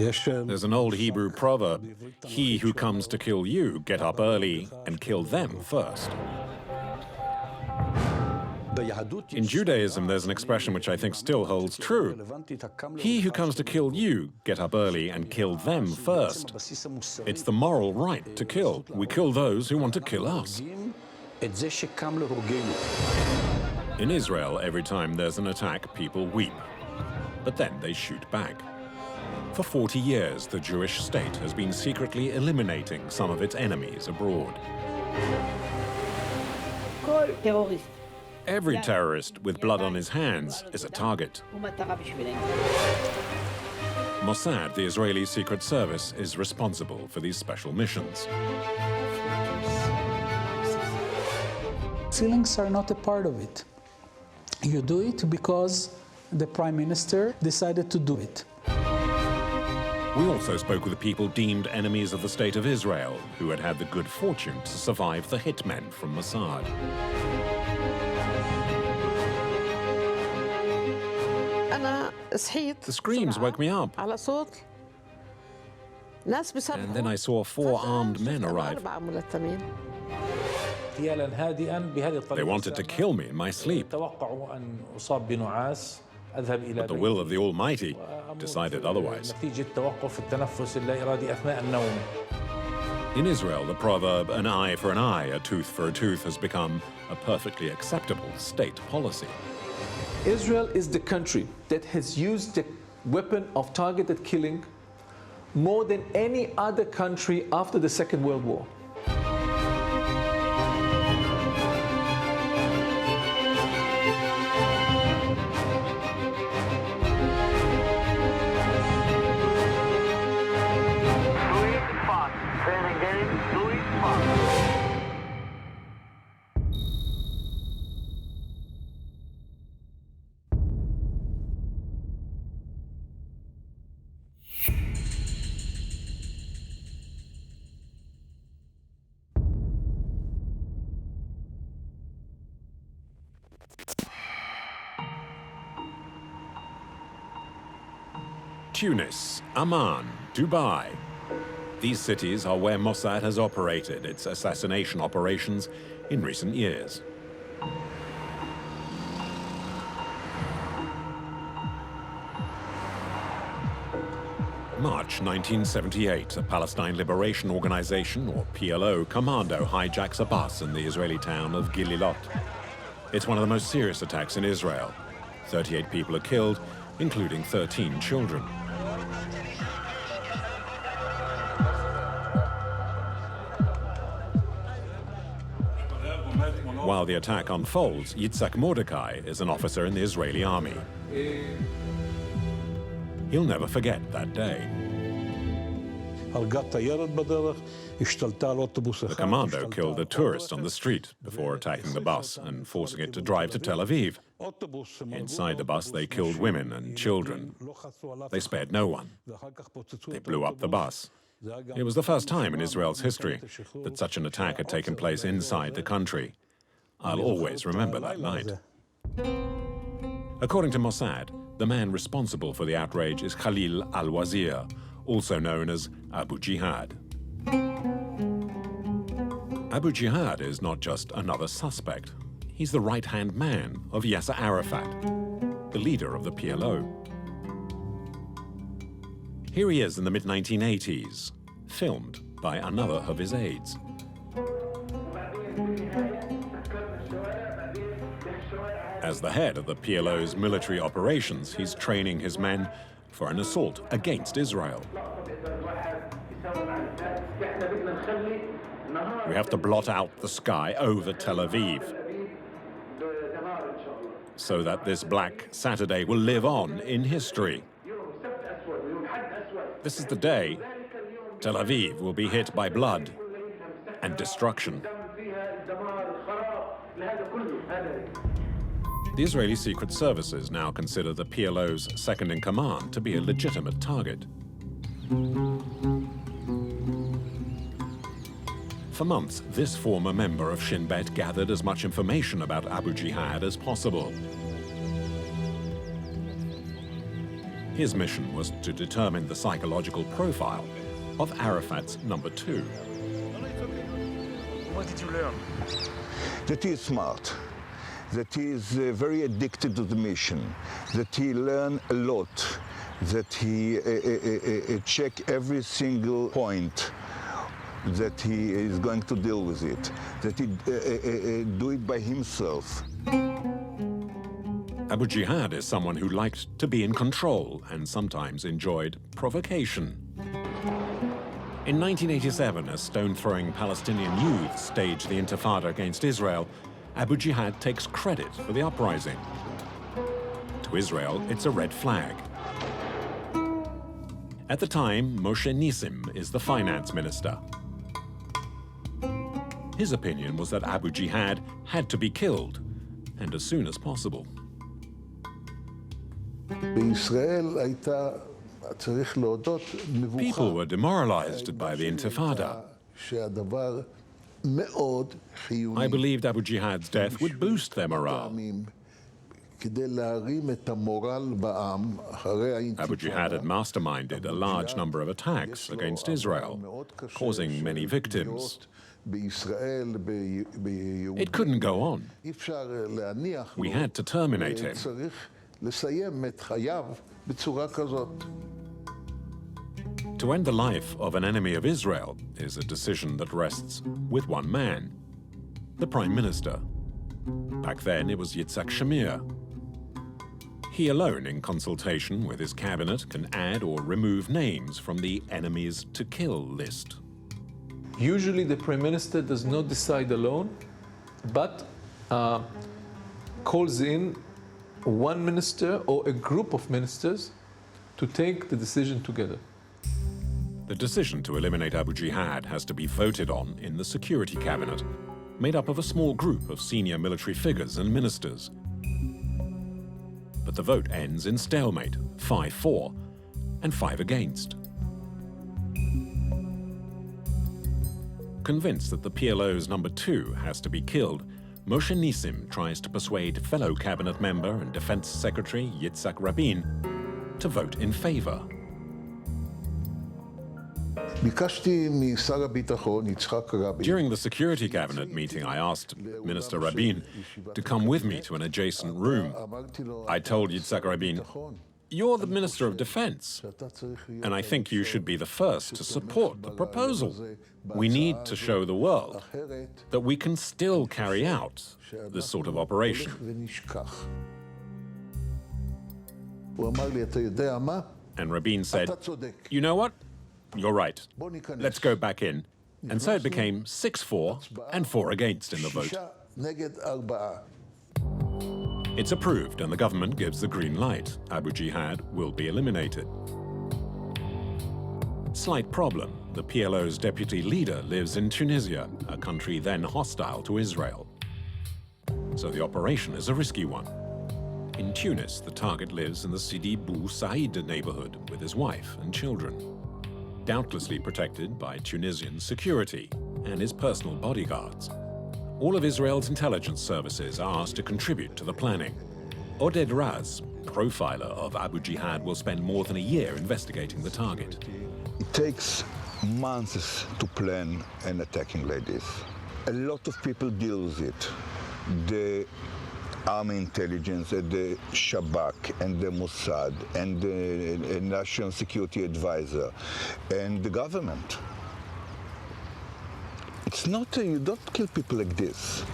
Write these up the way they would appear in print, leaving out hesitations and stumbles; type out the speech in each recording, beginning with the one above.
There's an old Hebrew proverb, "He who comes to kill you, get up early and kill them first." In Judaism, there's an expression which I think still holds true. He who comes to kill you, get up early and kill them first. It's the moral right to kill. We kill those who want to kill us. In Israel, every time there's an attack, people weep. But then they shoot back. For 40 years, the Jewish state has been secretly eliminating some of its enemies abroad. Every terrorist with blood on his hands is a target. Mossad, the Israeli Secret Service, is responsible for these special missions. Feelings are not a part of it. You do it because the Prime Minister decided to do it. We also spoke with the people deemed enemies of the State of Israel, who had had the good fortune to survive the hitmen from Mossad. The screams woke me up. And then I saw 4 armed men arrive. They wanted to kill me in my sleep. But the will of the Almighty decided otherwise. In Israel, the proverb, "an eye for an eye, a tooth for a tooth," has become a perfectly acceptable state policy. Israel is the country that has used the weapon of targeted killing more than any other country after the Second World War. Tunis, Amman, Dubai. These cities are where Mossad has operated its assassination operations in recent years. March 1978, a Palestine Liberation Organization, or PLO, commando hijacks a bus in the Israeli town of Gililot. It's one of the most serious attacks in Israel. 38 people are killed, including 13 children. While the attack unfolds, Yitzhak Mordecai is an officer in the Israeli army. He'll never forget that day. The commando killed a tourist on the street before attacking the bus and forcing it to drive to Tel Aviv. Inside the bus, they killed women and children. They spared no one. They blew up the bus. It was the first time in Israel's history that such an attack had taken place inside the country. I'll always remember that night. According to Mossad, the man responsible for the outrage is Khalil al-Wazir, also known as Abu Jihad. Abu Jihad is not just another suspect. He's the right-hand man of Yasser Arafat, the leader of the PLO. Here he is in the mid-1980s, filmed by another of his aides. As the head of the PLO's military operations, he's training his men for an assault against Israel. We have to blot out the sky over Tel Aviv so that this Black Saturday will live on in history. This is the day Tel Aviv will be hit by blood and destruction. The Israeli Secret Services now consider the PLO's second-in-command to be a legitimate target. For months, this former member of Shin Bet gathered as much information about Abu Jihad as possible. His mission was to determine the psychological profile of Arafat's number 2. What did you learn? That he is smart, that he is very addicted to the mission, that he learned a lot, that he check every single point, that he is going to deal with it, that he do it by himself. Abu Jihad is someone who liked to be in control and sometimes enjoyed provocation. In 1987, as stone-throwing Palestinian youth staged the Intifada against Israel, Abu Jihad takes credit for the uprising. To Israel, it's a red flag. At the time, Moshe Nissim is the finance minister. His opinion was that Abu Jihad had to be killed, and as soon as possible. People were demoralized by the Intifada. I believed Abu Jihad's death would boost their morale. Abu Jihad had masterminded a large number of attacks against Israel, causing many victims. It couldn't go on. We had to terminate him. To end the life of an enemy of Israel is a decision that rests with one man, the Prime Minister. Back then, it was Yitzhak Shamir. He alone, in consultation with his cabinet, can add or remove names from the enemies to kill list. Usually the Prime Minister does not decide alone, but calls in one minister or a group of ministers to take the decision together. The decision to eliminate Abu Jihad has to be voted on in the Security Cabinet, made up of a small group of senior military figures and ministers. But the vote ends in stalemate, 5-4 and 5 against. Convinced that the PLO's number 2 has to be killed, Moshe Nissim tries to persuade fellow cabinet member and defense secretary Yitzhak Rabin to vote in favor. During the Security Cabinet meeting, I asked Minister Rabin to come with me to an adjacent room. I told Yitzhak Rabin, "You're the Minister of Defense, and I think you should be the first to support the proposal. We need to show the world that we can still carry out this sort of operation." And Rabin said, "You know what? You're right. Let's go back in." And so it became 6-4 and 4 against in the vote. It's approved and the government gives the green light. Abu Jihad will be eliminated. Slight problem. The PLO's deputy leader lives in Tunisia, a country then hostile to Israel. So the operation is a risky one. In Tunis, the target lives in the Sidi Bou Said neighborhood with his wife and children, doubtlessly protected by Tunisian security and his personal bodyguards. All of Israel's intelligence services are asked to contribute to the planning. Oded Raz, profiler of Abu Jihad, will spend more than a year investigating the target. It takes months to plan an attacking like this. A lot of people deal with it. The Army Intelligence, the Shabak, and the Mossad, and the National Security Advisor, and the government. It's not, you don't kill people like this.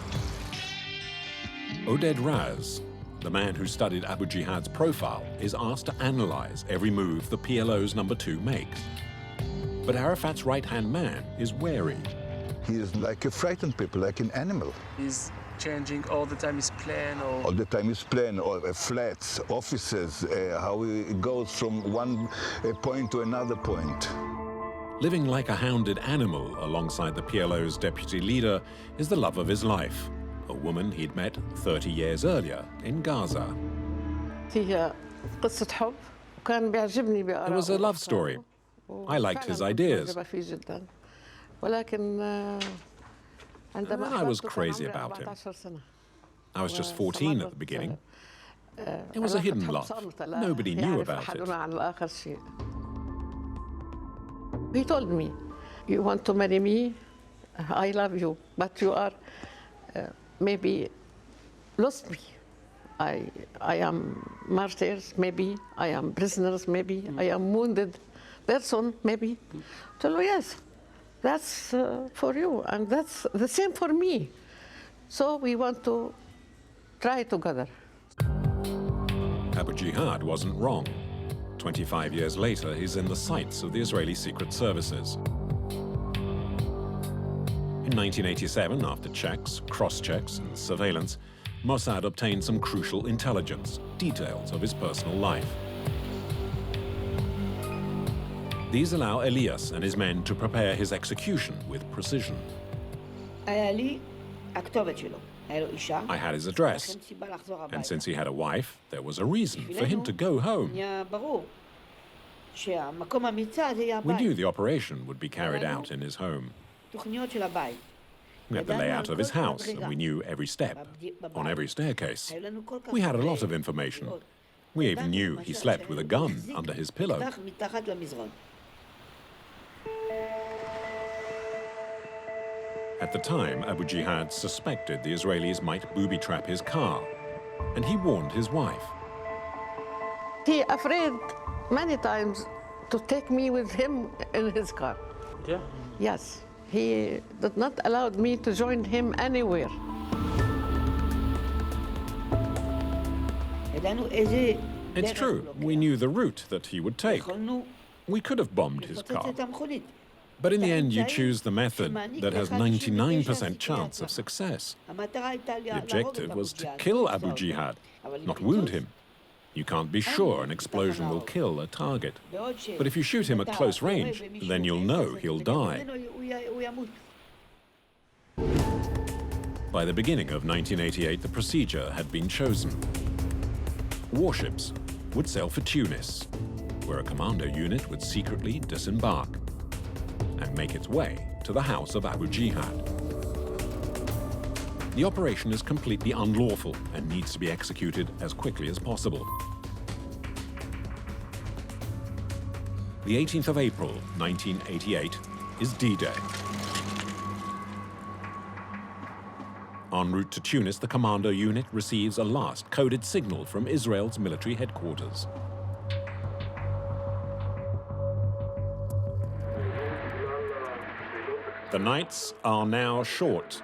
Oded Raz, the man who studied Abu Jihad's profile, is asked to analyze every move the PLO's number 2 makes. But Arafat's right-hand man is wary. He is like a frightened people, like an animal. He's changing all the time his plan, or All the time his plan, or flats, offices, how it goes from one point to another point. Living like a hounded animal alongside the PLO's deputy leader is the love of his life, a woman he'd met 30 years earlier in Gaza. It was a love story. I liked his ideas. And then I was crazy about him. I was just 14 at the beginning. It was a hidden love. Nobody knew about it. He told me, you want to marry me? I love you, but you are maybe lost me. I am martyrs, maybe. I am prisoners, maybe. I am wounded person, maybe. So yes, that's for you, and that's the same for me. So we want to try together. Abu Jihad wasn't wrong. 25 years later, he's in the sights of the Israeli Secret Services. In 1987, after checks, cross-checks, and surveillance, Mossad obtained some crucial intelligence, details of his personal life. These allow Elias and his men to prepare his execution with precision. I had his address, and since he had a wife, there was a reason for him to go home. We knew the operation would be carried out in his home. We had the layout of his house, and we knew every step, on every staircase. We had a lot of information. We even knew he slept with a gun under his pillow. At the time, Abu Jihad suspected the Israelis might booby-trap his car, and he warned his wife. He afraid many times to take me with him in his car. Yeah? Yes. He did not allow me to join him anywhere. It's true, we knew the route that he would take. We could have bombed his car. But in the end, you choose the method that has 99% chance of success. The objective was to kill Abu Jihad, not wound him. You can't be sure an explosion will kill a target. But if you shoot him at close range, then you'll know he'll die. By the beginning of 1988, the procedure had been chosen. Warships would sail for Tunis, where a commando unit would secretly disembark and make its way to the house of Abu Jihad. The operation is completely unlawful and needs to be executed as quickly as possible. The 18th of April, 1988, is D-Day. En route to Tunis, the commando unit receives a last coded signal from Israel's military headquarters. The nights are now short.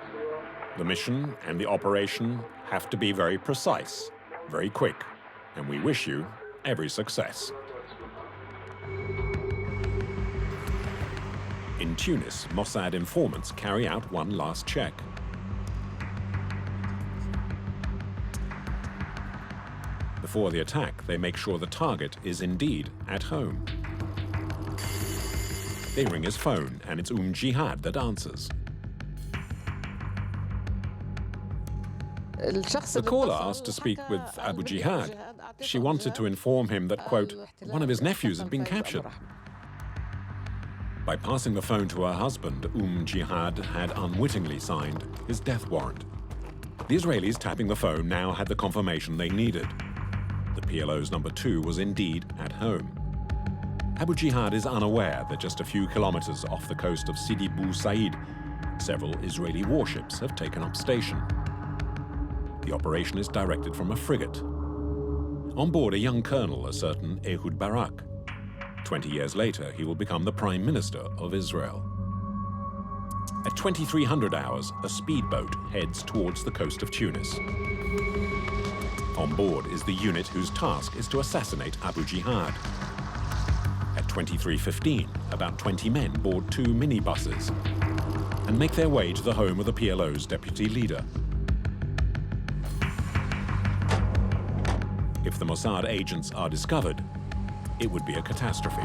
The mission and the operation have to be very precise, very quick, and we wish you every success. In Tunis, Mossad informants carry out one last check. Before the attack, they make sure the target is indeed at home. They ring his phone, and it's Jihad that answers. The caller asked to speak with Abu Jihad. She wanted to inform him that, quote, one of his nephews had been captured. By passing the phone to her husband, Jihad had unwittingly signed his death warrant. The Israelis tapping the phone now had the confirmation they needed. The PLO's number 2 was indeed at home. Abu Jihad is unaware that just a few kilometers off the coast of Sidi Bou Said, several Israeli warships have taken up station. The operation is directed from a frigate. On board a young colonel, a certain Ehud Barak. 20 years later, he will become the Prime Minister of Israel. At 2300 hours, a speedboat heads towards the coast of Tunis. On board is the unit whose task is to assassinate Abu Jihad. At 23:15, about 20 men board 2 minibuses and make their way to the home of the PLO's deputy leader. If the Mossad agents are discovered, it would be a catastrophe.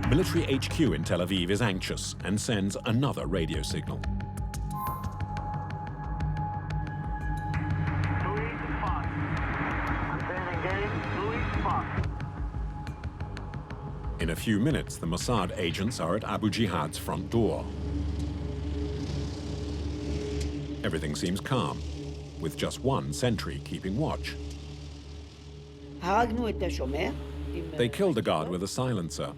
Military HQ in Tel Aviv is anxious and sends another radio signal. In a few minutes, the Mossad agents are at Abu Jihad's front door. Everything seems calm. with just one sentry keeping watch. They killed the guard with a silencer.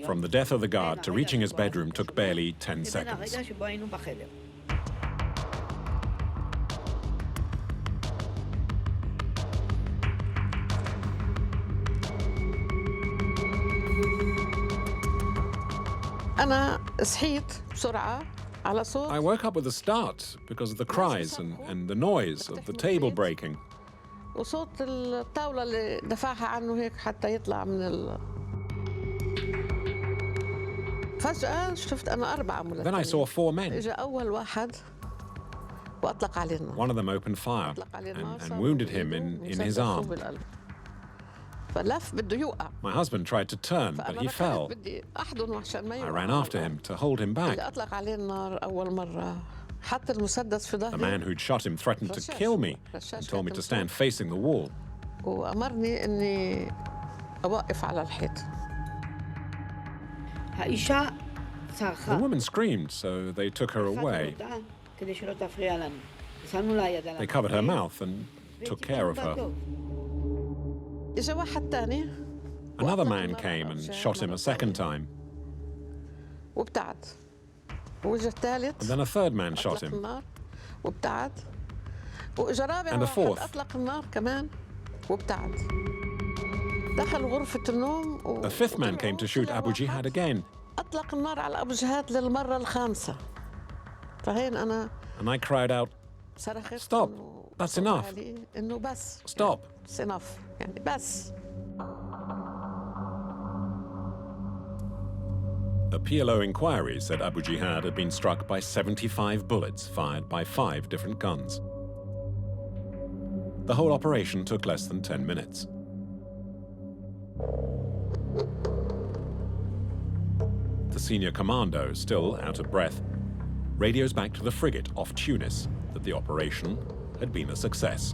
From the death of the guard to reaching his bedroom took barely 10 seconds. I woke up with a start because of the cries and the noise of the table breaking. وصوت الطاولة اللي دفعها عنه هيك حتى يطلع من فجأة شفت أنا 4 ملتقين. Then I saw 4 men. إجا أول واحد وأطلق عليه النار. One of them opened fire and wounded him in his arm. فلف بده يوقع. My husband tried to turn, but he fell. بدي أحضنه عشان ما يوقع. I ran after him to hold him back. اللي أطلق عليه النار أول مرة حط المسدس في ظهري. The man who'd shot him threatened to kill me and told me to stand facing the wall. وأمرني إني أوقف على الحيط. The woman screamed, so they took her away. They covered her mouth and took care of her. إجا واحد تاني. Another man came and shot him a second time. وابتعد. وإجا الثالث. And then a third man shot him. النار وابتعد. وإجا رابع And a fourth. أطلق النار كمان وابتعد. دخل غرفة النوم. A fifth man came to shoot Abu Jihad again. أطلق النار على أبو جهاد للمرة الخامسة. فهين أنا. And I cried out, "Stop! That's enough! إنه بس. Stop!" It's enough. يعني بس. A PLO inquiry said Abu Jihad had been struck by 75 bullets fired by 5 different guns. The whole operation took less than 10 minutes. The senior commando, still out of breath, radios back to the frigate off Tunis that the operation had been a success.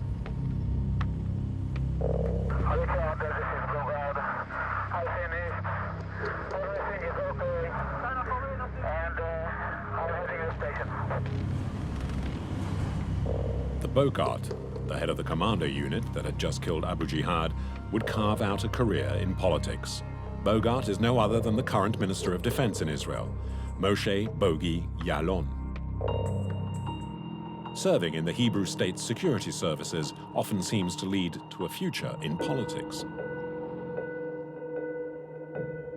The Bogart, the head of the commando unit that had just killed Abu Jihad, would carve out a career in politics. Bogart is no other than the current Minister of Defense in Israel, Moshe Bogi Ya'alon. Serving in the Hebrew State Security Services often seems to lead to a future in politics.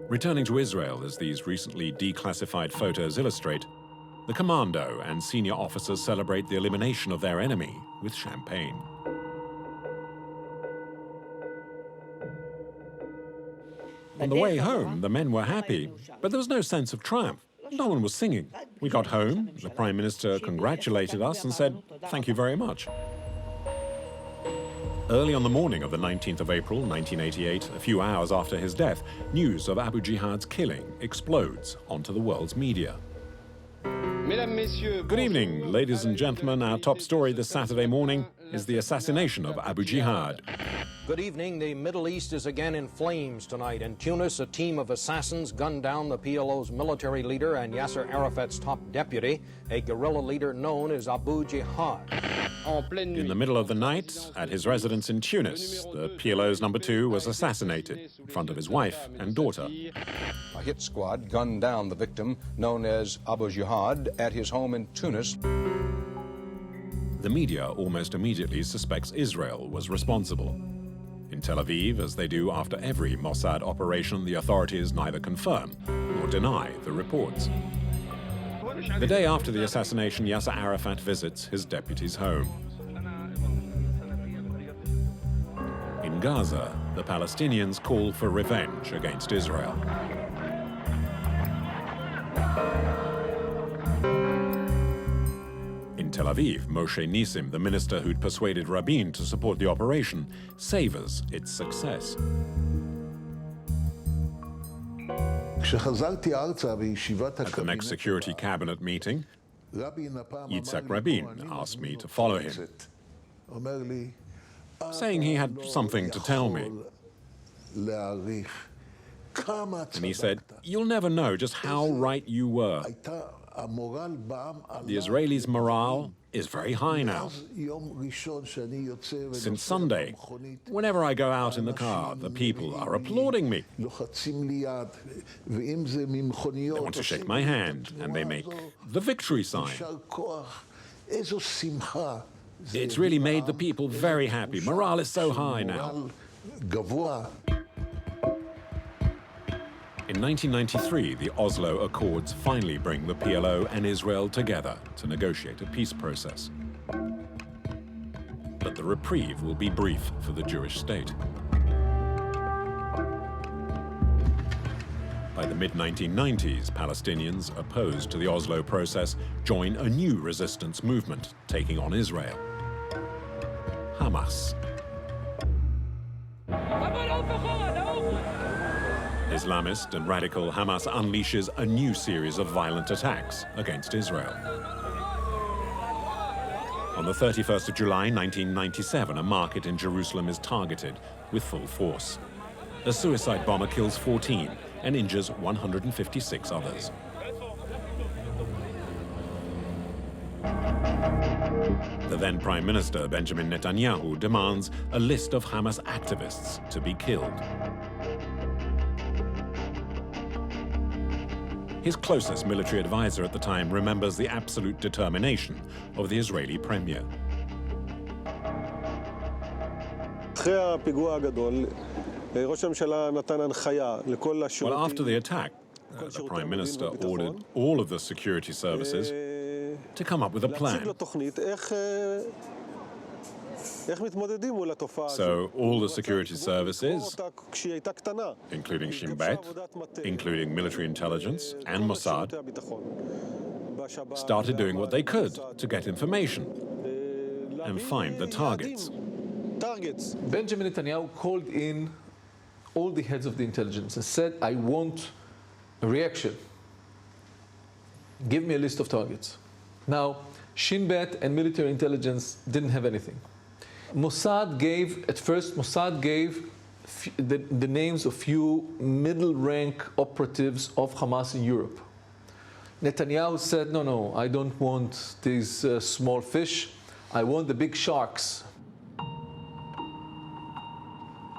Returning to Israel, as these recently declassified photos illustrate, the commando and senior officers celebrate the elimination of their enemy with champagne. On the way home, the men were happy, but there was no sense of triumph. No one was singing. We got home, the Prime Minister congratulated us and said, "Thank you very much." Early on the morning of the 19th of April, 1988, a few hours after his death, news of Abu Jihad's killing explodes onto the world's media. Good evening, ladies and gentlemen. Our top story this Saturday morning is the assassination of Abu Jihad. Good evening. The Middle East is again in flames tonight. In Tunis, a team of assassins gunned down the PLO's military leader and Yasser Arafat's top deputy, a guerrilla leader known as Abu Jihad. In the middle of the night, at his residence in Tunis, the PLO's number 2 was assassinated in front of his wife and daughter. A hit squad gunned down the victim, known as Abu Jihad, at his home in Tunis. The media almost immediately suspects Israel was responsible. In Tel Aviv, as they do after every Mossad operation, the authorities neither confirm nor deny the reports. The day after the assassination, Yasser Arafat visits his deputy's home. In Gaza, the Palestinians call for revenge against Israel. In Tel Aviv, Moshe Nissim, the minister who'd persuaded Rabin to support the operation, savors its success. At the next Security Cabinet meeting, Yitzhak Rabin asked me to follow him, saying he had something to tell me. And he said, "You'll never know just how right you were. The Israelis' morale is very high now. Since Sunday, whenever I go out in the car, the people are applauding me. They want to shake my hand, and they make the victory sign. It's really made the people very happy. Morale is so high now. In 1993, the Oslo Accords finally bring the PLO and Israel together to negotiate a peace process. But the reprieve will be brief for the Jewish state. By the mid-1990s, Palestinians opposed to the Oslo process join a new resistance movement taking on Israel: Hamas. Islamist and radical Hamas unleashes a new series of violent attacks against Israel. On the 31st of July 1997, a market in Jerusalem is targeted with full force. A suicide bomber kills 14 and injures 156 others. The then Prime Minister, Benjamin Netanyahu, demands a list of Hamas activists to be killed. His closest military advisor at the time remembers the absolute determination of the Israeli premier. Well, after the attack, the Prime Minister ordered all of the security services to come up with a plan. So all the security services, including Shin Bet, including military intelligence and Mossad, started doing what they could to get information and find the targets. Benjamin Netanyahu called in all the heads of the intelligence and said, I want a reaction. Give me a list of targets. Now, Shin Bet and military intelligence didn't have anything. Mossad gave the names of few middle-rank operatives of Hamas in Europe. Netanyahu said, no, I don't want these small fish. I want the big sharks.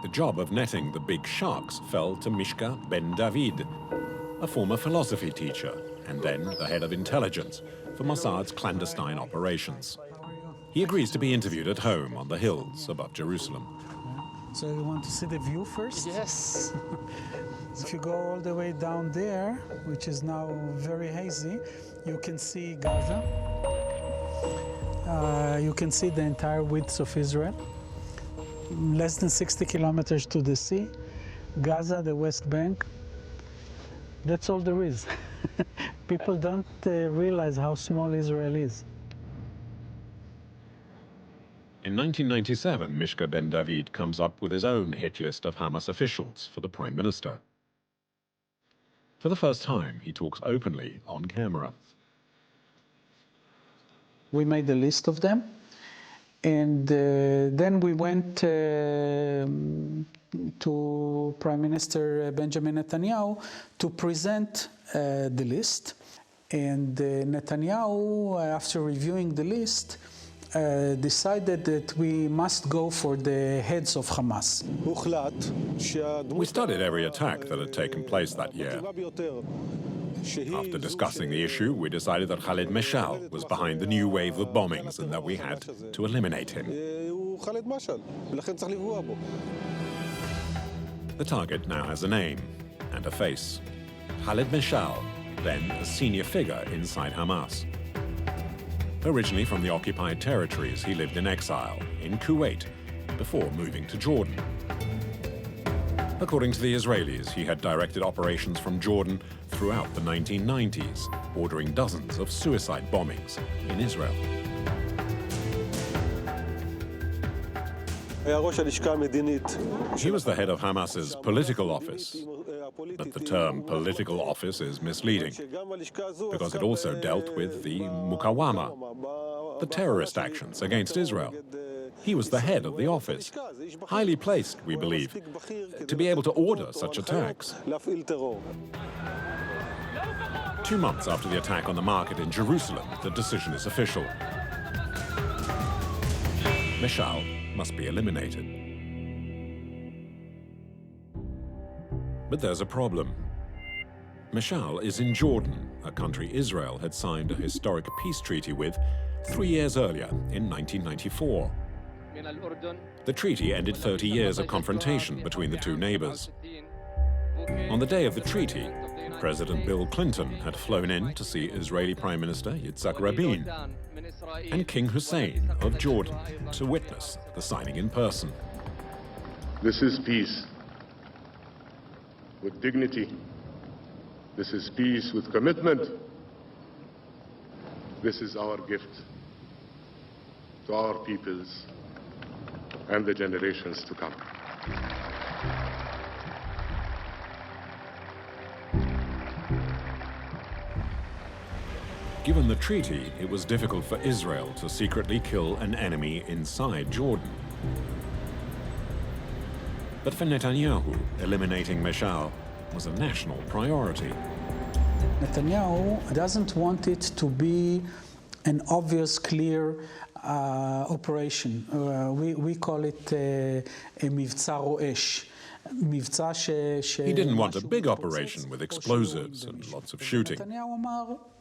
The job of netting the big sharks fell to Mishka Ben David, a former philosophy teacher and then the head of intelligence for Mossad's clandestine operations. He agrees to be interviewed at home on the hills above Jerusalem. So you want to see the view first? Yes. If you go all the way down there, which is now very hazy, you can see Gaza. You can see the entire width of Israel. Less than 60 kilometers to the sea. Gaza, the West Bank. That's all there is. People don't realize how small Israel is. In 1997, Mishka Ben David comes up with his own hit list of Hamas officials for the Prime Minister. For the first time, he talks openly on camera. We made a list of them, and then we went to Prime Minister Benjamin Netanyahu to present the list. And Netanyahu, after reviewing the list, decided that we must go for the heads of Hamas. We studied every attack that had taken place that year. After discussing the issue, we decided that Khaled Meshal was behind the new wave of bombings and that we had to eliminate him. The target now has a name and a face. Khaled Meshal, then a senior figure inside Hamas. Originally from the occupied territories, he lived in exile in Kuwait before moving to Jordan. According to the Israelis, he had directed operations from Jordan throughout the 1990s, ordering dozens of suicide bombings in Israel. He was the head of Hamas's political office, but the term political office is misleading because it also dealt with the Mukawama, the terrorist actions against Israel. He was the head of the office, highly placed, we believe, to be able to order such attacks. 2 months after the attack on the market in Jerusalem, the decision is official. Mishal must be eliminated. But there's a problem. Mishal is in Jordan, a country Israel had signed a historic peace treaty with 3 years earlier in 1994. The treaty ended 30 years of confrontation between the two neighbors. On the day of the treaty, President Bill Clinton had flown in to see Israeli Prime Minister Yitzhak Rabin and King Hussein of Jordan to witness the signing in person. This is peace with dignity. This is peace with commitment. This is our gift to our peoples and the generations to come. Given the treaty, it was difficult for Israel to secretly kill an enemy inside Jordan. But for Netanyahu, eliminating Mishal was a national priority. Netanyahu doesn't want it to be an obvious, clear operation. We call it a מבצע רועש. He didn't want a big operation with explosives and lots of shooting.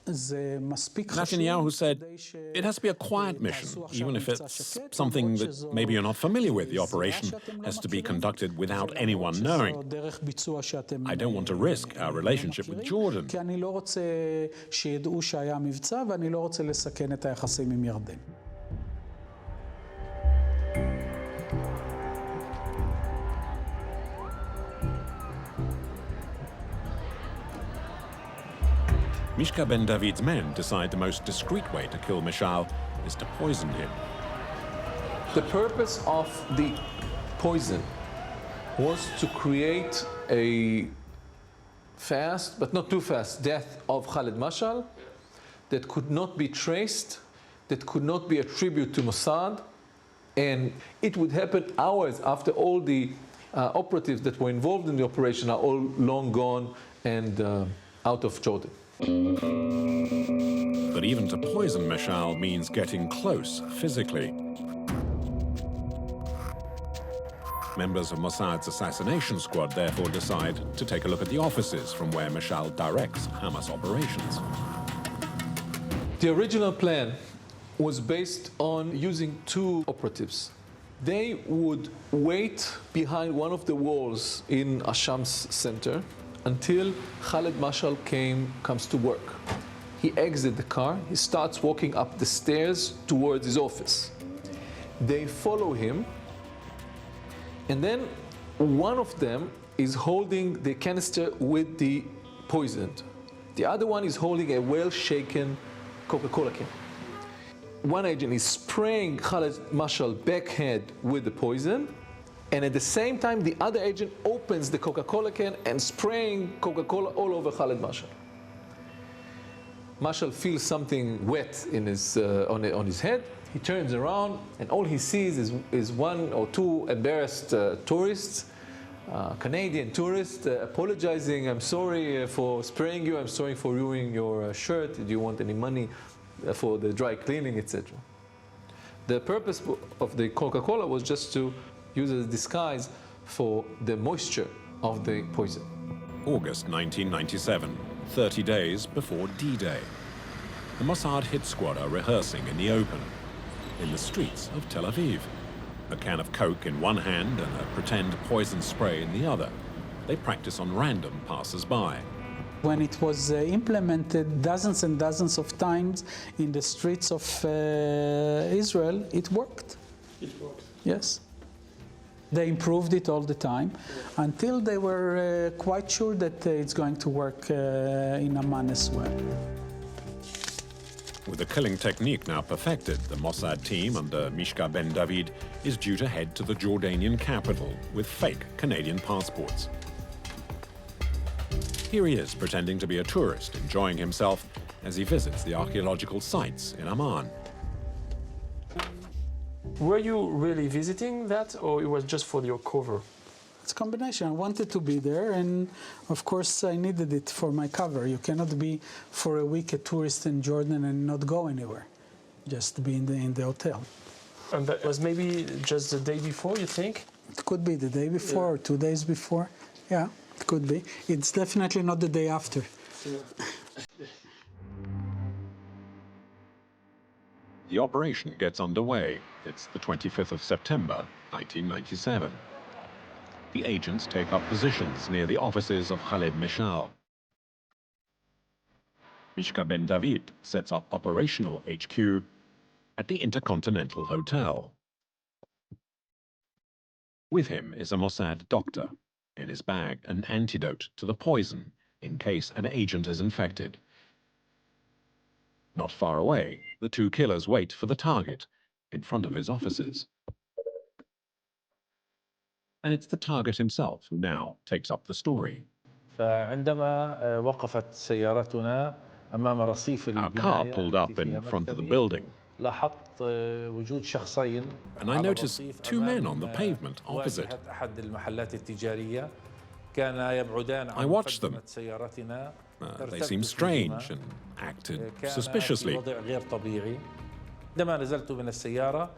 Netanyahu said, it has to be a quiet mission, even if it's something that maybe you're not familiar with. The operation has to be conducted without anyone knowing. I don't want to risk our relationship with Jordan. Mishka ben David's men decide the most discreet way to kill Mishal is to poison him. The purpose of the poison was to create a fast, but not too fast, death of Khaled Mashal that could not be traced, that could not be attributed to Mossad, and it would happen hours after all the operatives that were involved in the operation are all long gone and out of Jordan. But even to poison Mishal means getting close physically. Members of Mossad's assassination squad therefore decide to take a look at the offices from where Mishal directs Hamas operations. The original plan was based on using two operatives. They would wait behind one of the walls in Asham's center until Khaled Mashal comes to work. He exits the car, he starts walking up the stairs towards his office. They follow him, and then one of them is holding the canister with the poison. The other one is holding a well-shaken Coca-Cola can. One agent is spraying Khaled Mashal backhead with the poison, and at the same time, the other agent opens the Coca-Cola can and spraying Coca-Cola all over Khaled Mashal. Mashal feels something wet in on his head. He turns around, and all he sees is one or two embarrassed tourists, Canadian tourists, apologizing. I'm sorry for spraying you. I'm sorry for ruining your shirt. Do you want any money for the dry cleaning, etc.? The purpose of the Coca-Cola was just to use as a disguise for the moisture of the poison. August 1997, 30 days before D-Day. The Mossad hit squad are rehearsing in the open, in the streets of Tel Aviv. A can of Coke in one hand and a pretend poison spray in the other. They practice on random passers-by. When it was implemented dozens and dozens of times in the streets of Israel, it worked. It worked. Yes. They improved it all the time until they were quite sure that it's going to work in Amman as well. With the killing technique now perfected, the Mossad team under Mishka ben David is due to head to the Jordanian capital with fake Canadian passports. Here he is, pretending to be a tourist, enjoying himself as he visits the archaeological sites in Amman. Were you really visiting that, or it was just for your cover? It's a combination. I wanted to be there, and of course I needed it for my cover. You cannot be for a week a tourist in Jordan and not go anywhere, just be in the hotel. And that was maybe just the day before, you think? It could be the day before or 2 days before. Yeah, it could be. It's definitely not the day after. The operation gets underway. It's the 25th of September, 1997. The agents take up positions near the offices of Khaled Meshal. Mishka Ben David sets up operational HQ at the Intercontinental Hotel. With him is a Mossad doctor. In his bag, an antidote to the poison in case an agent is infected. Not far away, the two killers wait for the target in front of his offices. And it's the target himself who now takes up the story. فعندما وقفت سيارتنا أمام رصيف Our car pulled up in front of the building. لاحظت وجود شخصين. And I noticed two men on the pavement opposite. أحد المحلات التجارية كان يبعدان عن مقدمة سيارتنا. They seemed strange and acted suspiciously. غير طبيعي. عندما نزلت من السيارة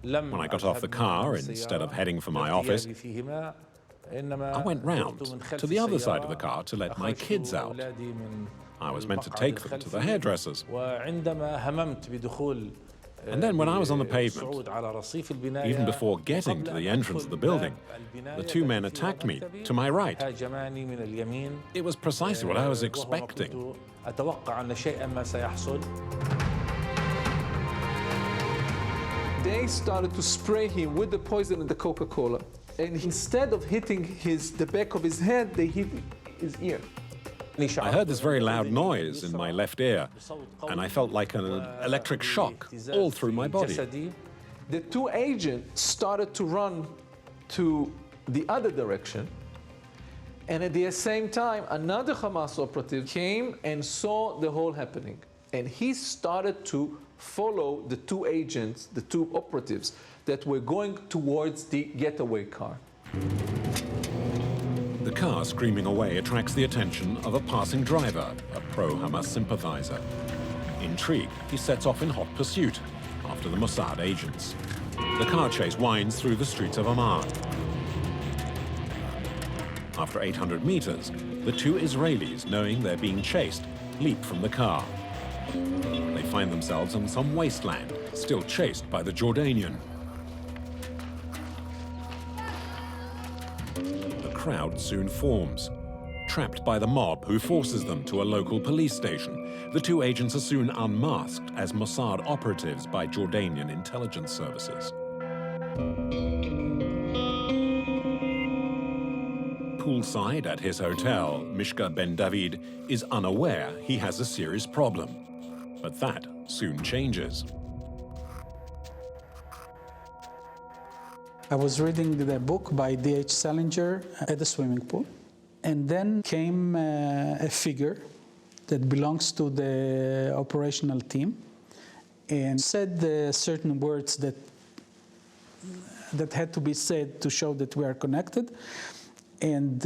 لم. When I got off the car, instead of heading for my office, I went round to the other side of the car to let my kids out. I was meant to take them to the hairdressers. And then when I was on the pavement, even before getting to the entrance of the building, the two men attacked me to my right. It was precisely what I was expecting. They started to spray him with the poison and the Coca-Cola. And instead of hitting the back of his head, they hit his ear. I heard this very loud noise in my left ear, and I felt like an electric shock all through my body. The two agents started to run to the other direction, and at the same time, another Hamas operative came and saw the whole happening. And he started to follow the two agents, the two operatives, that were going towards the getaway car. The car screaming away attracts the attention of a passing driver, a pro-Hamas sympathizer. Intrigued, he sets off in hot pursuit after the Mossad agents. The car chase winds through the streets of Amman. After 800 meters, the two Israelis, knowing they're being chased, leap from the car. They find themselves on some wasteland, still chased by the Jordanian. The crowd soon forms. Trapped by the mob who forces them to a local police station, the two agents are soon unmasked as Mossad operatives by Jordanian intelligence services. Poolside at his hotel, Mishka Ben David is unaware he has a serious problem. But that soon changes. I was reading the book by D.H. Salinger at the swimming pool. And then came a figure that belongs to the operational team and said certain words that had to be said to show that we are connected, and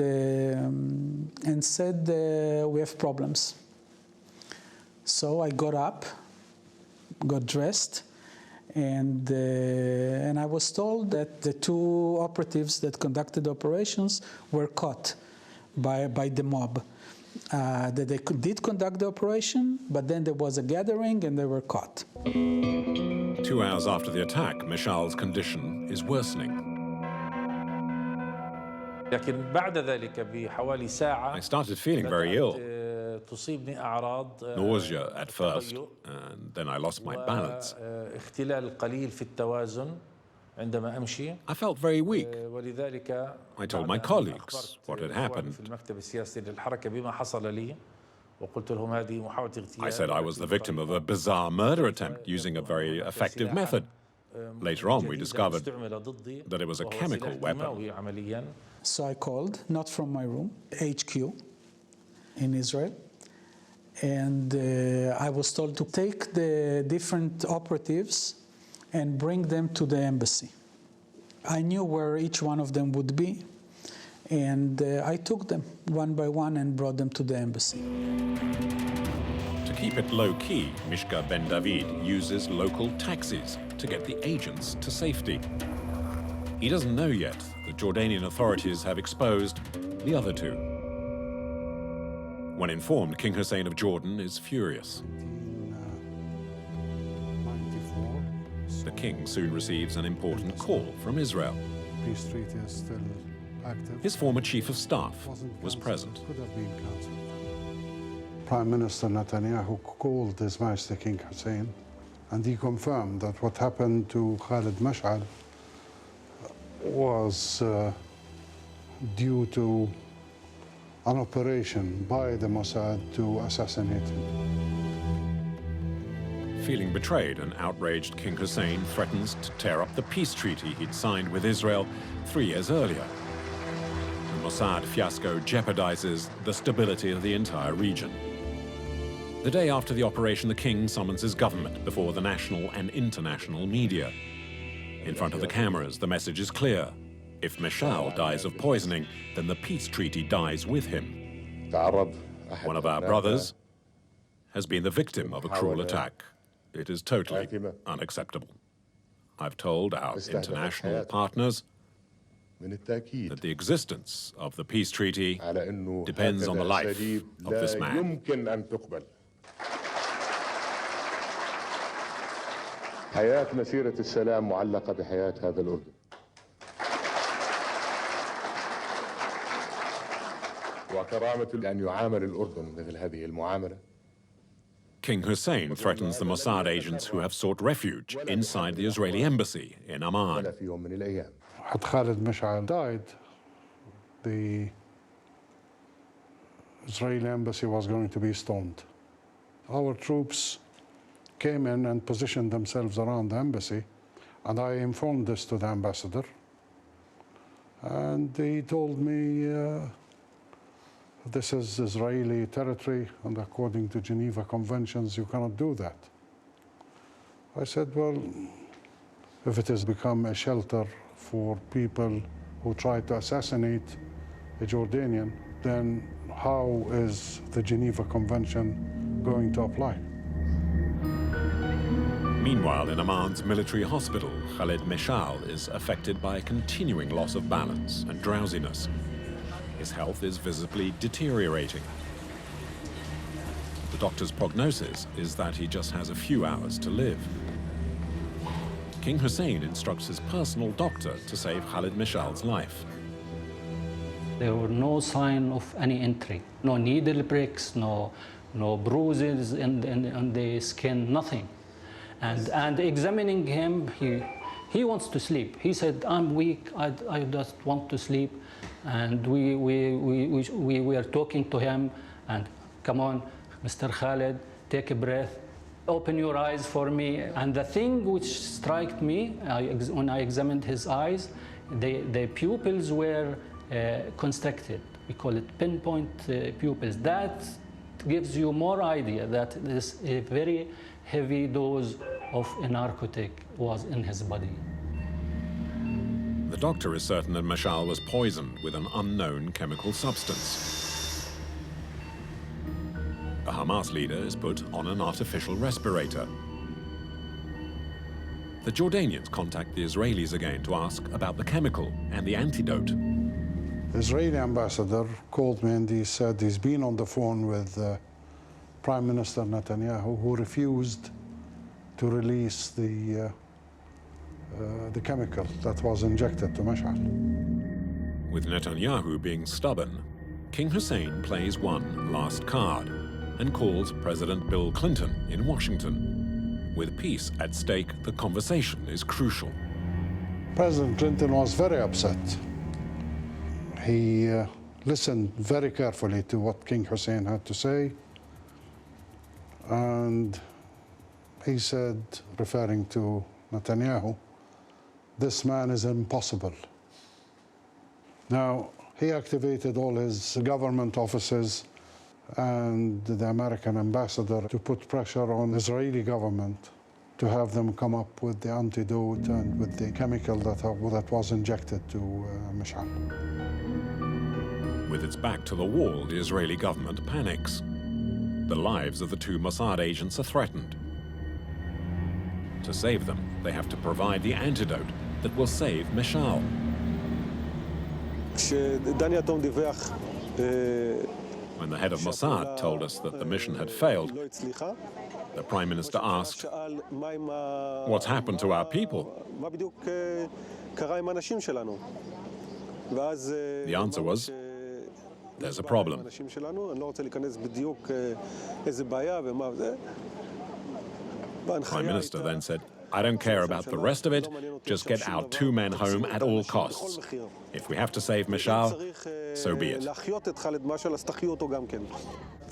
said we have problems. So I got up, got dressed, and I was told that the two operatives that conducted operations were caught by the mob, that they did conduct the operation, but then there was a gathering and they were caught. 2 hours after the attack, Meshal's condition is worsening. I started feeling very ill. Nausea at first, and then I lost my balance. I felt very weak. I told my colleagues what had happened. I said I was the victim of a bizarre murder attempt using a very effective method. Later on, we discovered that it was a chemical weapon. So I called, not from my room, HQ in Israel. And I was told to take the different operatives and bring them to the embassy. I knew where each one of them would be, and I took them one by one and brought them to the embassy. To keep it low-key, Mishka Ben David uses local taxis to get the agents to safety. He doesn't know yet that Jordanian authorities have exposed the other two. When informed, King Hussein of Jordan is furious. The king soon receives an important call from Israel. Peace treaty is still active. His former chief of staff was present. Could have been cancelled. Prime Minister Netanyahu called His Majesty King Hussein, and he confirmed that what happened to Khalid Mash'al was due to an operation by the Mossad to assassinate him. Feeling betrayed and outraged, King Hussein threatens to tear up the peace treaty he'd signed with Israel 3 years earlier. The Mossad fiasco jeopardizes the stability of the entire region. The day after the operation, the king summons his government before the national and international media. In front of the cameras, the message is clear. If Mash'al dies of poisoning, then the peace treaty dies with him. One of our brothers has been the victim of a cruel attack. It is totally unacceptable. I've told our international partners that the existence of the peace treaty depends on the life of this man. حياة مسيرة السلام معلقة بحياة هذا الأردن. وكرامة أن يعامل الأردن مثل هذه المعاملة. King Hussein threatens the Mossad agents who have sought refuge inside the Israeli embassy in Amman. Had Khalid Mash'al died, the Israeli embassy was going to be stormed. Our troops came in and positioned themselves around the embassy, and I informed this to the ambassador, and he told me this is Israeli territory, and according to Geneva Conventions, you cannot do that. I said, well, if it has become a shelter for people who try to assassinate a Jordanian, then how is the Geneva Convention going to apply? Meanwhile, in Amman's military hospital, Khalid Mash'al is affected by a continuing loss of balance and drowsiness. His health is visibly deteriorating. The doctor's prognosis is that he just has a few hours to live. King Hussein instructs his personal doctor to save Khalid Mash'al's life. There were no sign of any injury, no needle pricks, no bruises in the skin, nothing. And examining him, he wants to sleep. He said, I'm weak, I just want to sleep. And we were talking to him, and come on, Mr. Khalid, take a breath, open your eyes for me. And the thing which struck me, when I examined his eyes, the pupils were constricted. We call it pinpoint pupils. That gives you more idea that this a very heavy dose of a narcotic was in his body. The doctor is certain that Mash'al was poisoned with an unknown chemical substance. The Hamas leader is put on an artificial respirator. The Jordanians contact the Israelis again to ask about the chemical and the antidote. The Israeli ambassador called me and he said he's been on the phone with Prime Minister Netanyahu, who refused to release the chemical that was injected to Mash'al. With Netanyahu being stubborn, King Hussein plays one last card and calls President Bill Clinton in Washington. With peace at stake, the conversation is crucial. President Clinton was very upset. He listened very carefully to what King Hussein had to say, and he said, referring to Netanyahu, this man is impossible. Now, he activated all his government offices and the American ambassador to put pressure on the Israeli government to have them come up with the antidote and with the chemical that was injected to Mash'al. With its back to the wall, the Israeli government panics. The lives of the two Mossad agents are threatened. To save them, they have to provide the antidote that will save Meshal. When the head of Mossad told us that the mission had failed, the Prime Minister asked, "What's happened to our people?" The answer was, "There's a problem." Prime Minister then said, "I don't care about the rest of it, just get our two men home at all costs. If we have to save Meshal, so be it."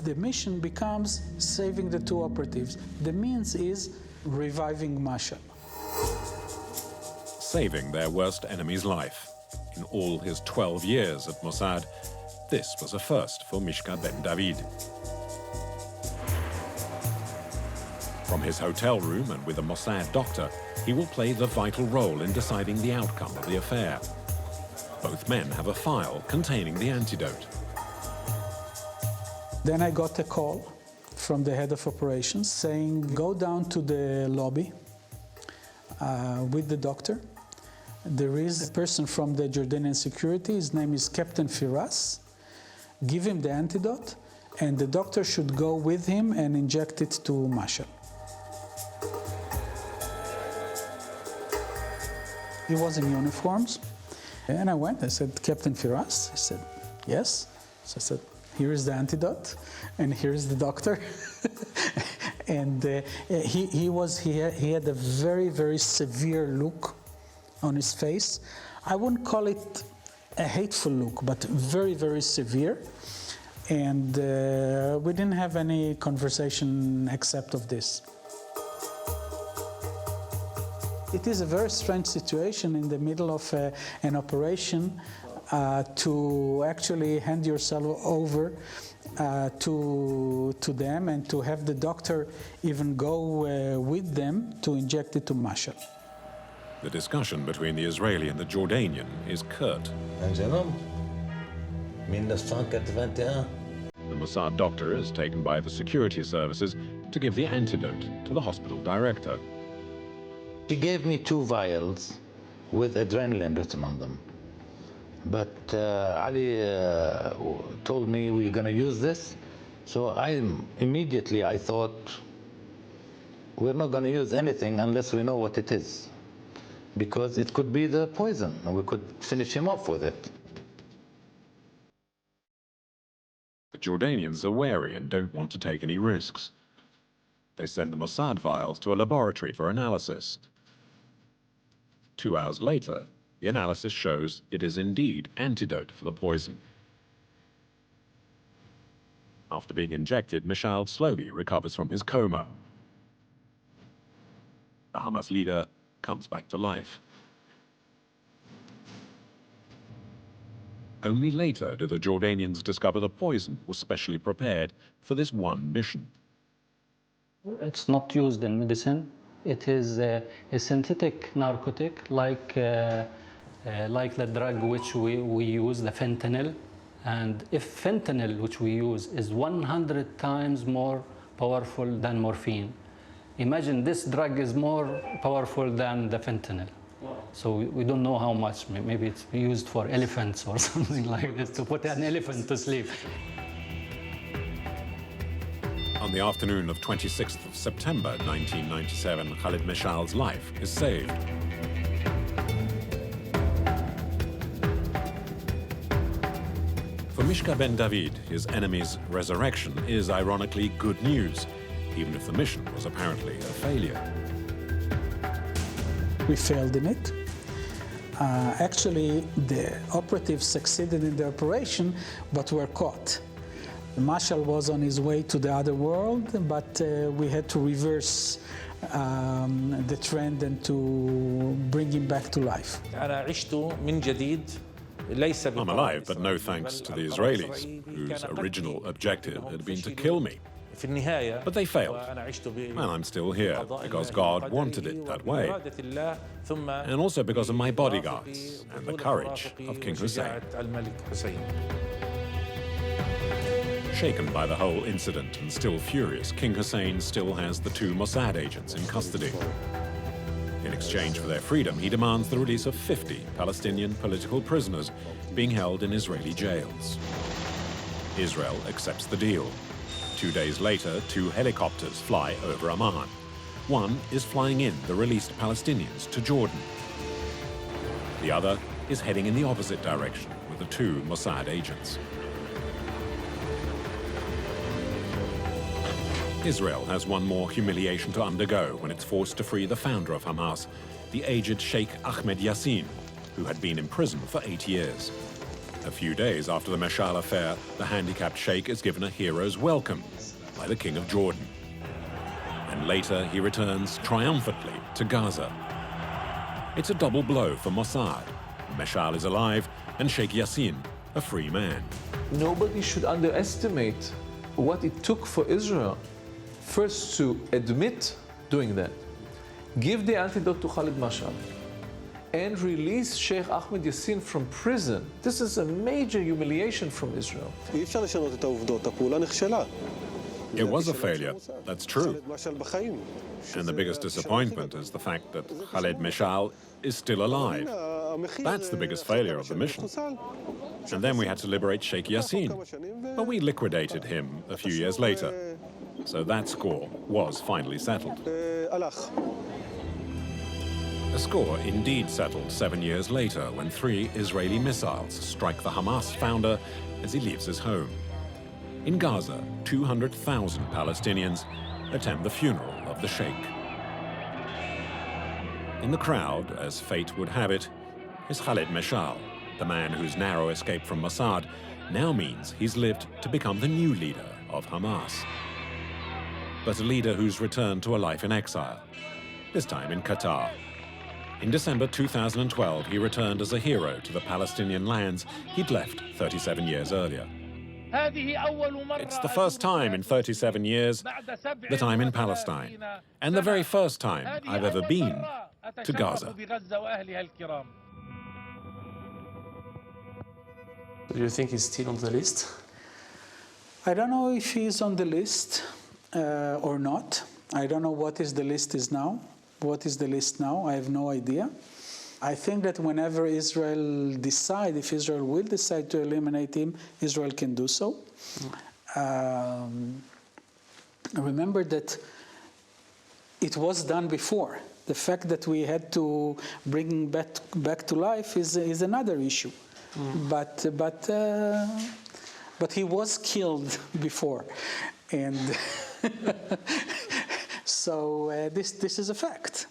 The mission becomes saving the two operatives. The means is reviving Mashal. Saving their worst enemy's life. In all his 12 years at Mossad, this was a first for Mishka Ben David. From his hotel room and with a Mossad doctor, he will play the vital role in deciding the outcome of the affair. Both men have a file containing the antidote. Then I got a call from the head of operations saying, "Go down to the lobby with the doctor. There is a person from the Jordanian security, his name is Captain Firas. Give him the antidote, and the doctor should go with him and inject it to Mashal." He was in uniforms, and I went. I said, "Captain Firas?" He said, "Yes." So I said, "Here is the antidote, and here is the doctor." And he had a very, very severe look on his face. I wouldn't call it a hateful look, but very, very severe. And we didn't have any conversation except of this. It is a very strange situation in the middle of an operation to actually hand yourself over to them and to have the doctor even go with them to inject it to Mashal. The discussion between the Israeli and the Jordanian is curt. The Mossad doctor is taken by the security services to give the antidote to the hospital director. She gave me 2 vials with adrenaline written on them. But Ali told me we're going to use this. So immediately I thought, we're not going to use anything unless we know what it is. Because it could be the poison, and we could finish him off with it. The Jordanians are wary and don't want to take any risks. They send the Mossad vials to a laboratory for analysis. 2 hours later, the analysis shows it is indeed antidote for the poison. After being injected, Meshal slowly recovers from his coma. The Hamas leader comes back to life. Only later do the Jordanians discover the poison was specially prepared for this one mission. It's not used in medicine. It is a synthetic narcotic like the drug which we use, the fentanyl. And if fentanyl, which we use, is 100 times more powerful than morphine, imagine this drug is more powerful than the fentanyl. So we don't know how much. Maybe it's used for elephants or something like this, to put an elephant to sleep. On the afternoon of 26th of September 1997, Khalid Meshal's life is saved. For Mishka Ben David, his enemy's resurrection is ironically good news, even if the mission was apparently a failure. We failed in it. Actually, the operatives succeeded in the operation, but were caught. Mashal was on his way to the other world, but we had to reverse the trend and to bring him back to life. I'm alive, but no thanks to the Israelis, whose original objective had been to kill me. But they failed, and I'm still here because God wanted it that way, and also because of my bodyguards and the courage of King Hussein. Shaken by the whole incident and still furious, King Hussein still has the 2 Mossad agents in custody. In exchange for their freedom, he demands the release of 50 Palestinian political prisoners being held in Israeli jails. Israel accepts the deal. 2 days later, 2 helicopters fly over Amman. One is flying in the released Palestinians to Jordan. The other is heading in the opposite direction with the 2 Mossad agents. Israel has one more humiliation to undergo when it's forced to free the founder of Hamas, the aged Sheikh Ahmed Yassin, who had been in prison for 8 years. A few days after the Meshal affair, the handicapped sheikh is given a hero's welcome by the King of Jordan. And later he returns triumphantly to Gaza. It's a double blow for Mossad. Meshal is alive and Sheikh Yassin a free man. Nobody should underestimate what it took for Israel first to admit doing that, give the antidote to Khalid Mashal, and release Sheikh Ahmed Yassin from prison. This is a major humiliation from Israel. It was a failure, that's true. And the biggest disappointment is the fact that Khalid Mashal is still alive. That's the biggest failure of the mission. And then we had to liberate Sheikh Yassin, but we liquidated him a few years later. So that score was finally settled. A score indeed settled 7 years later when 3 Israeli missiles strike the Hamas founder as he leaves his home. In Gaza, 200,000 Palestinians attend the funeral of the Sheikh. In the crowd, as fate would have it, is Khalid Mashal, the man whose narrow escape from Mossad now means he's lived to become the new leader of Hamas. But a leader who's returned to a life in exile, this time in Qatar. In December 2012, he returned as a hero to the Palestinian lands he'd left 37 years earlier. It's the first time in 37 years that I'm in Palestine, and the very first time I've ever been to Gaza. Do you think he's still on the list? I don't know if he's on the list or not. I don't know what is the list is now. What is the list now? I have no idea. I think that whenever Israel decide, if Israel will decide to eliminate him, Israel can do so. Remember that it was done before. The fact that we had to bring him back to life is another issue. But he was killed before, and so this is a fact.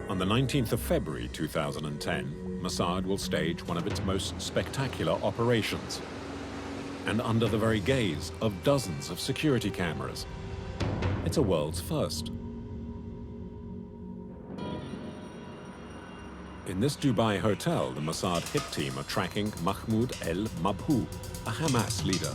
On the 19th of February 2010, Mossad will stage one of its most spectacular operations. And under the very gaze of dozens of security cameras, it's a world's first. In this Dubai hotel, the Mossad hit team are tracking Mahmoud al-Mabhouh, a Hamas leader.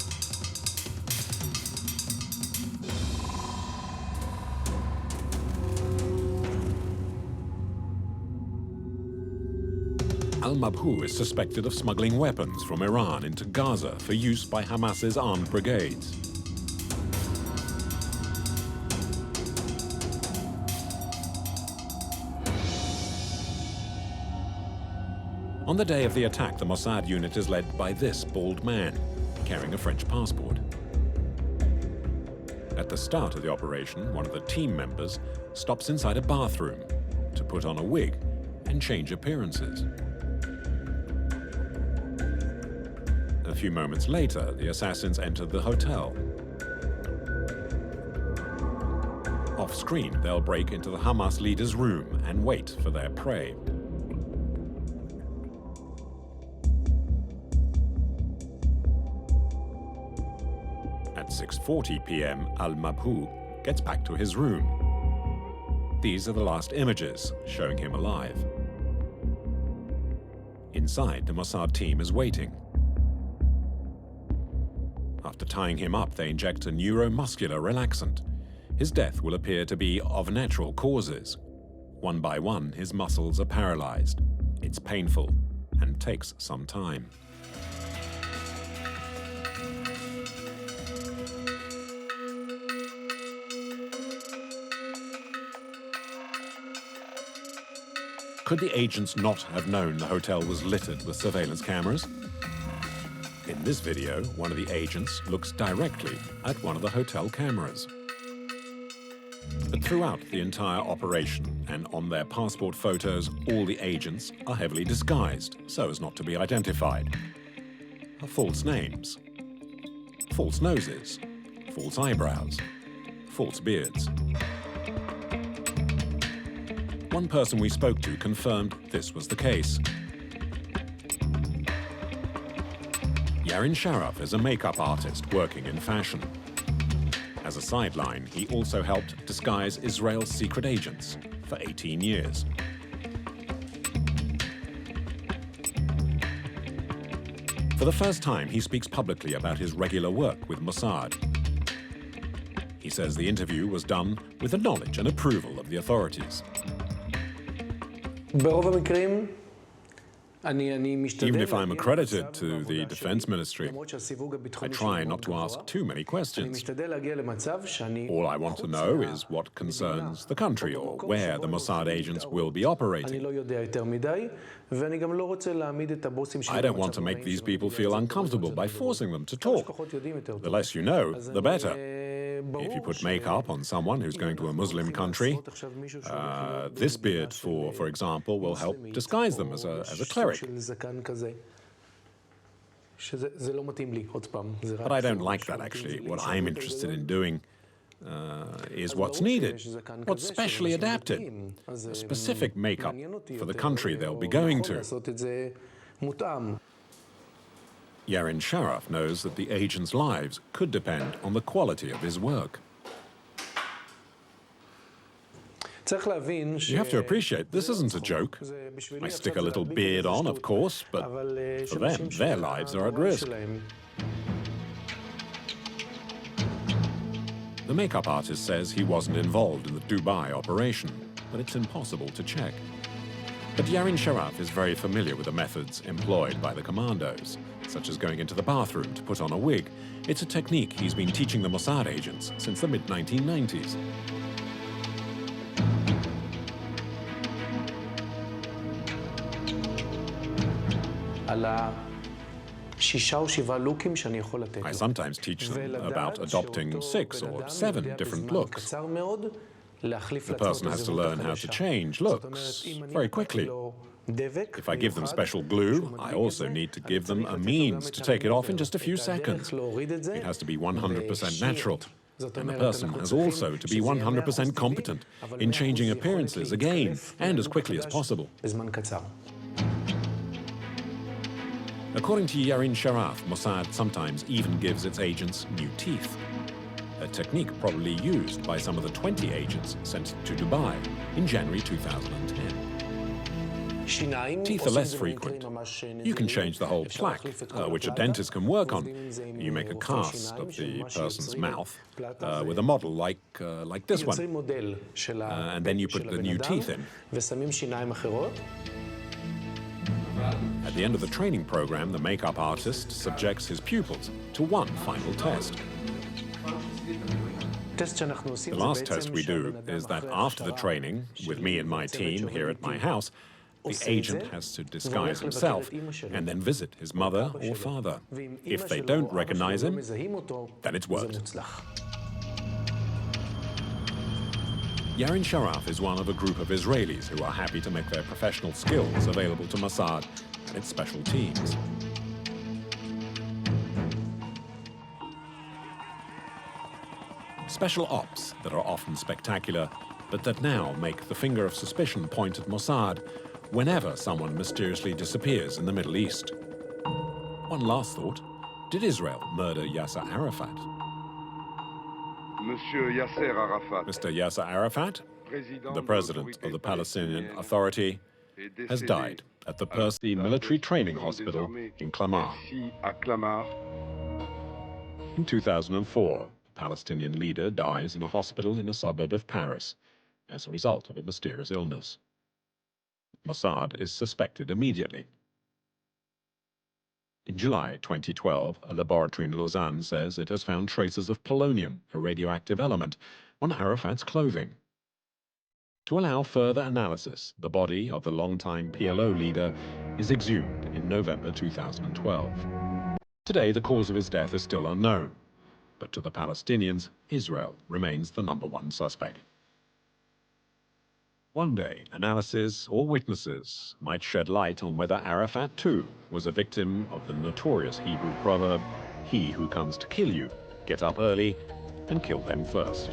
Al-Mabhouh is suspected of smuggling weapons from Iran into Gaza for use by Hamas's armed brigades. On the day of the attack, the Mossad unit is led by this bald man, carrying a French passport. At the start of the operation, one of the team members stops inside a bathroom to put on a wig and change appearances. A few moments later, the assassins enter the hotel. Off-screen, they'll break into the Hamas leader's room and wait for their prey. At 6:40 p.m., al-Mabhouh gets back to his room. These are the last images showing him alive. Inside, the Mossad team is waiting. After tying him up, they inject a neuromuscular relaxant. His death will appear to be of natural causes. One by one, his muscles are paralyzed. It's painful and takes some time. Could the agents not have known the hotel was littered with surveillance cameras? In this video, one of the agents looks directly at one of the hotel cameras. But throughout the entire operation and on their passport photos, all the agents are heavily disguised so as not to be identified. False names, false noses, false eyebrows, false beards. One person we spoke to confirmed this was the case. Yasser Arafat is a makeup artist working in fashion. As a sideline, he also helped disguise Israel's secret agents for 18 years. For the first time, he speaks publicly about his regular work with Mossad. He says the interview was done with the knowledge and approval of the authorities. Even if I'm accredited to the Defense Ministry, I try not to ask too many questions. All I want to know is what concerns the country or where the Mossad agents will be operating. I don't want to make these people feel uncomfortable by forcing them to talk. The less you know, the better. If you put makeup on someone who's going to a Muslim country, this beard, for example, will help disguise them as a cleric. But I don't like that, actually. What I'm interested in doing is what's needed, what's specially adapted, a specific makeup for the country they'll be going to. Yasser Arafat knows that the agents' lives could depend on the quality of his work. You have to appreciate, this isn't a joke. I stick a little beard on, of course, but for them, their lives are at risk. The makeup artist says he wasn't involved in the Dubai operation, but it's impossible to check. But Yasser Arafat is very familiar with the methods employed by the commandos, such as going into the bathroom to put on a wig. It's a technique he's been teaching the Mossad agents since the mid-1990s. I sometimes teach them about adopting 6 or 7 different looks. The person has to learn how to change looks very quickly. If I give them special glue, I also need to give them a means to take it off in just a few seconds. It has to be 100% natural. And the person has also to be 100% competent in changing appearances again and as quickly as possible. According to Yasser Arafat, Mossad sometimes even gives its agents new teeth, a technique probably used by some of the 20 agents sent to Dubai in January 2010. Teeth are less frequent. You can change the whole plaque, which a dentist can work on. You make a cast of the person's mouth with a model like this one, and then you put the new teeth in. At the end of the training program, the makeup artist subjects his pupils to one final test. The last test we do is that after the training, with me and my team here at my house, the agent has to disguise himself and then visit his mother or father. If they don't recognize him, then it's worked. Yasser Arafat is one of a group of Israelis who are happy to make their professional skills available to Mossad and its special teams. Special ops that are often spectacular, but that now make the finger of suspicion point at Mossad whenever someone mysteriously disappears in the Middle East. One last thought: did Israel murder Yasser Arafat? Monsieur Yasser Arafat. Mr. Yasser Arafat, the president of the Palestinian Authority, has died at the Percy Military Training Hospital in Clamart. In 2004, a Palestinian leader dies in a hospital in a suburb of Paris as a result of a mysterious illness. Mossad is suspected immediately. In July 2012, a laboratory in Lausanne says it has found traces of polonium, a radioactive element, on Arafat's clothing. To allow further analysis, the body of the longtime PLO leader is exhumed in November 2012. Today, the cause of his death is still unknown, but to the Palestinians, Israel remains the #1 suspect. One day, analysis or witnesses might shed light on whether Arafat too was a victim of the notorious Hebrew proverb, "He who comes to kill you, get up early and kill them first."